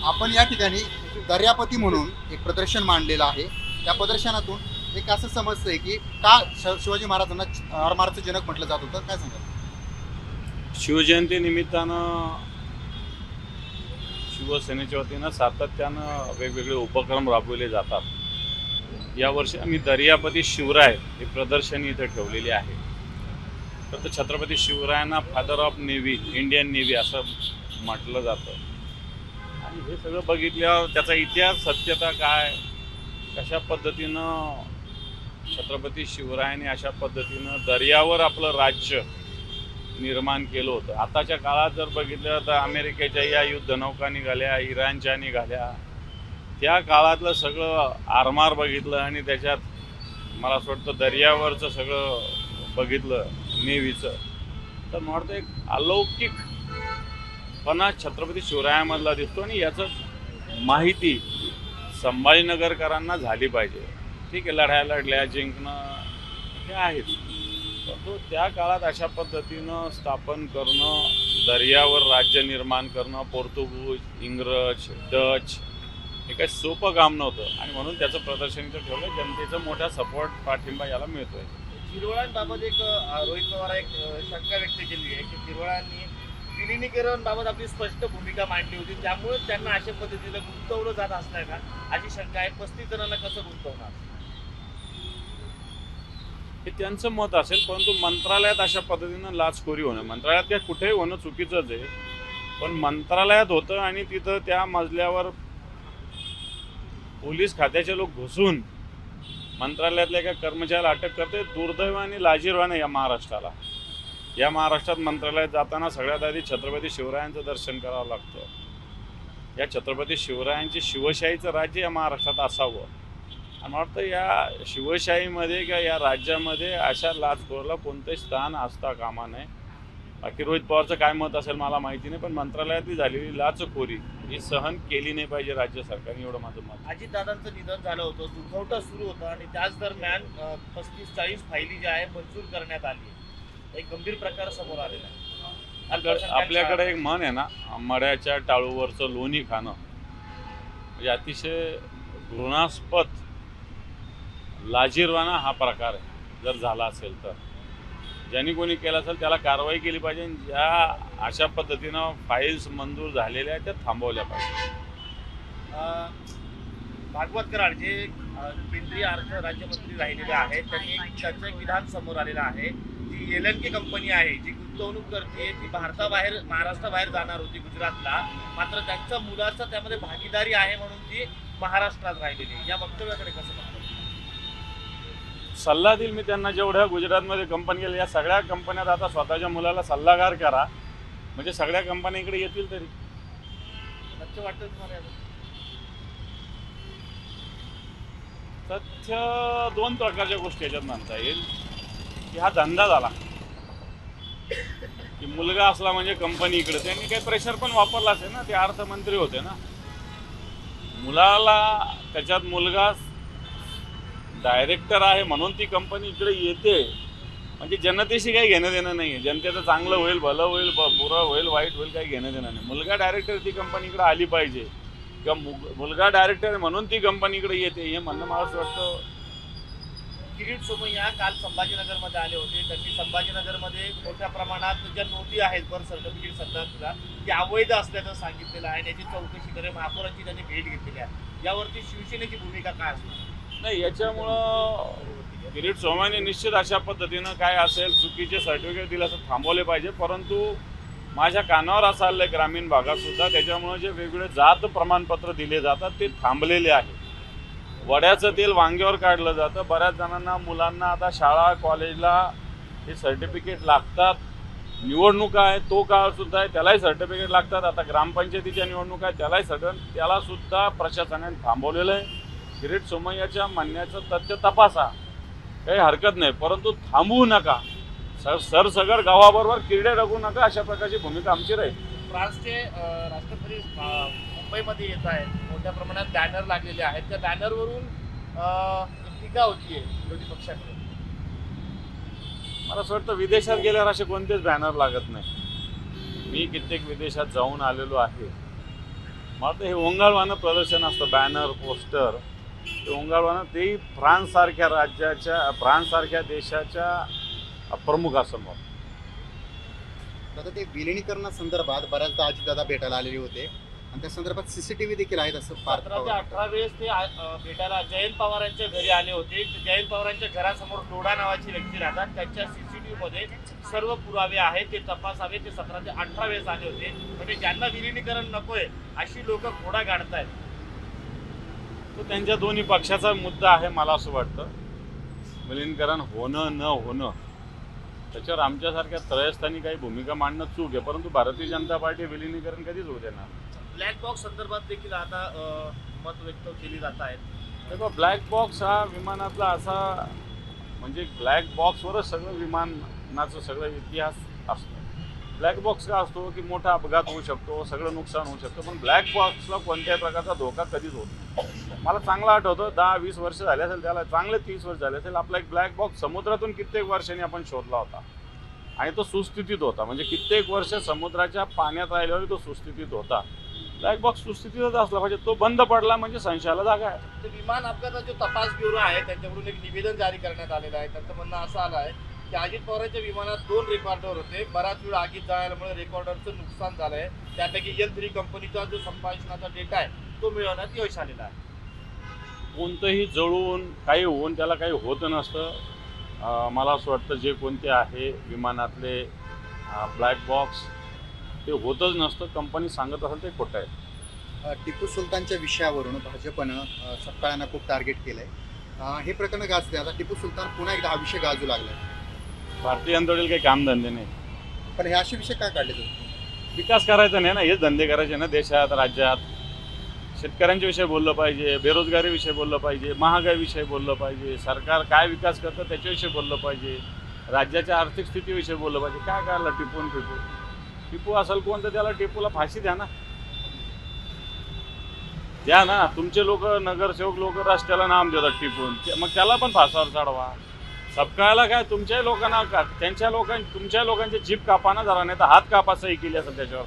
आपण या ठिकाणी दर्यापती म्हणून एक प्रदर्शन मांडलेलं आहे. त्या प्रदर्शनातून एक असं समजतंय की का शिवाजी महाराजांना आरमाराचं जनक म्हटलं जात होतं, काय सांगाल? शिवजयंती निमित्तानं शिवसेनेच्या वतीनं सातत्यानं वेगवेगळे उपक्रम राबवले जातात. यावर्षी आम्ही दर्यापती शिवराय हे प्रदर्शनी इथे ठेवलेली आहे. तर छत्रपती शिवरायांना father of navy, Indian navy असं म्हटलं जातं. आणि हे सगळं बघितल्यावर त्याचा इतिहास, सत्यता काय, कशा पद्धतीनं छत्रपती शिवरायांनी अशा पद्धतीनं दर्यावर आपलं राज्य निर्माण केलं होतं. आताच्या काळात जर बघितलं तर अमेरिकेच्या या युद्धनौका निघाल्या, इराणच्या निघाल्या, त्या काळातलं सगळं आरमार बघितलं आणि त्याच्यात मला असं वाटतं दर्यावरचं सगळं बघितलं नेव्हीचं, तर मला वाटतं एक अलौकिकपणा छत्रपती शिवरायांमधला दिसतो. आणि याचं माहिती संभाजीनगरकरांना झाली पाहिजे. ठीक आहे, लढाया लढल्या, जिंकणं हे आहेच, परंतु त्या काळात अशा पद्धतीनं स्थापन करणं, दर्यावर राज्य निर्माण करणं, पोर्तुगीज, इंग्रज, डच, हे काही सोपं काम नव्हतं. आणि म्हणून त्याचं प्रदर्शन इथं ठेवलं. जनतेचा मोठा सपोर्ट, पाठिंबा याला मिळतोय. शिरवळांबाबत एक रोहित पवार एक शंका व्यक्त केली आहे की शिरवळांनी विलिनीकरणबाबत आपली स्पष्ट भूमिका मांडली होती, त्यामुळे त्यांना अशा पद्धतीनं गुंतवलं जात असणार का, अशी शंका आहे. 35 जणांना कसं गुंतवणार, हे त्यांचं मत असेल, परंतु मंत्रालयात अशा पद्धतीनं लाचखोरी होणं, मंत्रालयात काय कुठेही होणं चुकीचंच आहे, पण मंत्रालयात होतं आणि तिथं त्या मजल्यावर पोलीस खात्याचे लोक घुसून मंत्रालयातल्या एका कर्मचाऱ्याला अटक करते. दुर्दैवाने लाजिरवाणे या महाराष्ट्रात मंत्रालयात जाताना सगळ्यात आधी छत्रपती शिवरायांचं दर्शन करावं लागतं. या छत्रपती शिवरायांची शिवशाहीचं राज्य या महाराष्ट्रात असावं. आणि मला वाटतं या शिवशाहीमध्ये किंवा या राज्यामध्ये अशा लाचखोरला कोणतंही स्थान असता कामा नये. बाकी रोहित पवारचं काय मत असेल मला माहिती नाही, पण मंत्रालयातली झालेली लाचखोरी ही सहन केली नाही पाहिजे राज्य सरकारने, एवढं माझं मत. अजितदादांचं निधन झालं होतं, दुखवटा सुरू होता आणि त्याच दरम्यान 35-40 फायली ज्या आहे मंजूर करण्यात आली. एक गंभीर प्रकार समोर आलेला आहे. आपल्याकडे एक म्हण आहे ना, मड्याच्या टाळूवरचं लोणी खाणं, म्हणजे अतिशय घृणास्पद, लाजिरवाणा हा प्रकार आहे. जर झाला असेल तर ज्यांनी कोणी केलं असेल त्याला कारवाई केली पाहिजे. ज्या अशा पद्धतीनं फाईल्स मंजूर झालेल्या आहेत त्या थांबवल्या पाहिजे. भागवत कराड जे केंद्रीय अर्थ राज्यमंत्री राहिलेले आहेत, त्यांचं एक विधान समोर आलेलं आहे. जी एल&के कंपनी आहे, जी गुंतवणूक करते, ती भारताबाहेर, महाराष्ट्राबाहेर जाणार होती गुजरातला, मात्र त्यांच्या मुलाचं त्यामध्ये भागीदारी आहे म्हणून ती महाराष्ट्रात राहिलेली. या वक्तव्याकडे कसं पाहतो? सल्ला देईल मी त्यांना, जेवढ्या गुजरातमध्ये कंपनी गेल्या, या सगळ्या कंपन्यात आता स्वतःच्या मुलाला सल्लागार करा, म्हणजे सगळ्या कंपन्या इकडे येतील. तरी लक्ष वाटतं तुम्हाला? तथ्य दोन प्रकारच्या गोष्टी याच्यात मानता येईल की हा धंदा झाला की मुलगा असला म्हणजे कंपनी इकडे. त्यांनी काही प्रेशर पण वापरला असेल ना, ते अर्थमंत्री होते ना, मुलाला त्याच्यात मुलगा डायरेक्टर आहे म्हणून ती कंपनी इकडे येते, म्हणजे जनतेशी काही घेणं देणं नाही आहे. जनतेचं चांगलं होईल, भलं होईल, बुरं होईल, वाईट होईल, काही घेणं देणं नाही. मुलगा डायरेक्टर ती कंपनी इकडे आली पाहिजे किंवा मुलगा डायरेक्टर आहे म्हणून ती कंपनी इकडे येते, हे म्हणणं मला असं वाटतं. किरीट सोमय्या काल संभाजीनगरमध्ये आले होते. त्यांनी संभाजीनगरमध्ये मोठ्या प्रमाणात ज्या नोंदी आहेत बर्थ सर्टिफिकेट संदर्भातल्या, ते अवैध असल्याचं सांगितलेलं आहे. त्याची चौकशी करे, महापौरांची त्यांनी भेट घेतलेली आहे. यावरती शिवसेनेची भूमिका काय असणार? नाही, याच्यामुळं किरीट सोमय्याने निश्चित अशा पद्धतीनं काय असेल चुकीचे सर्टिफिकेट दिले असं थांबवले पाहिजे. परंतु माझ्या कानावर असं आलंय ग्रामीण भागात सुद्धा, त्याच्यामुळे जे वेगवेगळे जात प्रमाणपत्र दिले जातात ते थांबलेले आहे. वड्याचं तेल वांग्यावर काढलं जातं. बऱ्याच जणांना, मुलांना आता शाळा कॉलेजला हे सर्टिफिकेट लागतात. निवडणुका आहे तो काळ सुद्धा आहे, त्यालाही सर्टिफिकेट लागतात. आता ग्रामपंचायतीच्या निवडणुका आहे त्यालाही त्याला सुद्धा प्रशासनाने थांबवलेलं आहे. किरीट सोमय्याच्या म्हणण्याचं तथ्य तपासा, काही हरकत नाही, परंतु थांबवू नका. सरसगड गावाबरोबर किरडे रगू नका, अशा प्रकारची भूमिका आमची राहील. फ्रान्सचे राष्ट्रपती मुंबईमध्ये येत आहेत. मोठ्या प्रमाणात बॅनर लागलेले आहेत. त्या बॅनरवरून टीका होतीये विरोधी पक्षाकडे. मला असं वाटतं विदेशात गेल्यावर असे कोणतेच बॅनर लागत नाही. मी कित्येक विदेशात जाऊन आलेलो आहे. मला तर हे ओंगाळवानं प्रदर्शन असतं, बॅनर पोस्टर, ते ओंगाळवानं तेही फ्रान्ससारख्या देशाच्या प्रमुखासमोर. आता ते विलिनीकरणासंदर्भात बऱ्याचदा अजितदादा भेटायला आलेले होते आणि त्या संदर्भात CCTV देखील आहेत असं 17 ते 18 वेळेस ते भेटायला जयंत पवारांच्या घरी आले होते. जयंत पवारांच्या घरासमोर लोढा नावाची व्यक्ती राहतात, त्यांच्या CCTV मध्ये सर्व पुरावे आहेत, ते तपासावे. ते 17 ते 18 वेळेस आले होते. म्हणजे ज्यांना विलिनीकरण नकोय अशी लोक घोडा गाडतायत. तो त्यांच्या दोन्ही पक्षाचा मुद्दा आहे. मला असं वाटतं विलीनीकरण होणं न होणं त्याच्यावर आमच्यासारख्या त्रयस्थानी काही भूमिका मांडणं चूक आहे, परंतु भारतीय जनता पार्टी विलीनीकरण कधीच होऊ देणार. ब्लॅक बॉक्स संदर्भात देखील आता मत व्यक्त केली जात आहेत. तेव्हा ब्लॅक बॉक्स हा विमानातला असा म्हणजे ब्लॅक बॉक्सवरच सगळं विमानाचं सगळं इतिहास असतो. ब्लॅक बॉक्स का असतो की मोठा अपघात होऊ शकतो, सगळं नुकसान होऊ शकतं, पण ब्लॅक बॉक्सला कोणत्याही प्रकारचा धोका कधीच होत नाही. मला चांगलं आठवतं 10-20 वर्ष झाले असेल, त्याला चांगले 30 वर्ष झाले असेल, आपला एक ब्लॅक बॉक्स समुद्रातून कित्येक वर्षांनी आपण शोधला होता आणि तो सुस्थितीत होता. म्हणजे कित्येक वर्ष समुद्राच्या पाण्यात राहिल्यावर तो सुस्थितीत होता. ब्लॅक बॉक्स सुस्थितीतच असला पाहिजे. तो बंद पडला म्हणजे संशयाला जागा आहे. तर विमान अपघाताचा जो तपास ब्युरो आहे त्यांच्याकडून एक निवेदन जारी करण्यात आलेलं आहे. त्यांचं म्हणणं असं आलं आहे की अजित पवारांच्या विमानात 2 रेकॉर्डर होते. बराच वेळ आगीत जाळल्यामुळे रेकॉर्डरचं नुकसान झालं आहे. त्यापैकी L3 कंपनीचा जो संभाषणाचा डेटा आहे तो मिळवण्यात यश आलेलं आहे. कोणतंही जळून काही होऊन त्याला काही होत नसतं. मला असं वाटतं जे कोणते आहे विमानातले ब्लॅक बॉक्स ते होतच नसतं. कंपनी सांगत असेल ते खोटं आहे. टिपू सुलतानच्या विषयावरून भाजपनं सत्ताळ्यांना खूप टार्गेट केलंय. हे प्रकरण गाजते. आता टिपू सुलतान पुन्हा एकदा हा विषय गाजू लागलाय. भारतीय जनतेला काही कामधंदे नाही, पण हे असे विषय काय काढले जातात? विकास करायचा नाही ना, हेच धंदे करायचे ना देशात राज्यात. शेतकऱ्यांच्या विषयी बोललं पाहिजे, बेरोजगारीविषयी बोललं पाहिजे, महागाईविषयी बोललं पाहिजे, सरकार काय विकास करतं त्याच्याविषयी बोललं पाहिजे, राज्याच्या आर्थिक स्थितीविषयी बोललं पाहिजे. काय करायला टिपू असेल कोण तर त्याला टिपूला फाशी द्या ना. तुमचे लोक नगरसेवक लोक रस्त्याला नाम देतात टिपून, मग त्याला पण फासावर चढवा. सबकायला काय तुमच्या लोकांना तुमच्या लोकांची जीभ कापा ना जरा, नाही तर हात कापा सही केली असेल त्याच्यावर.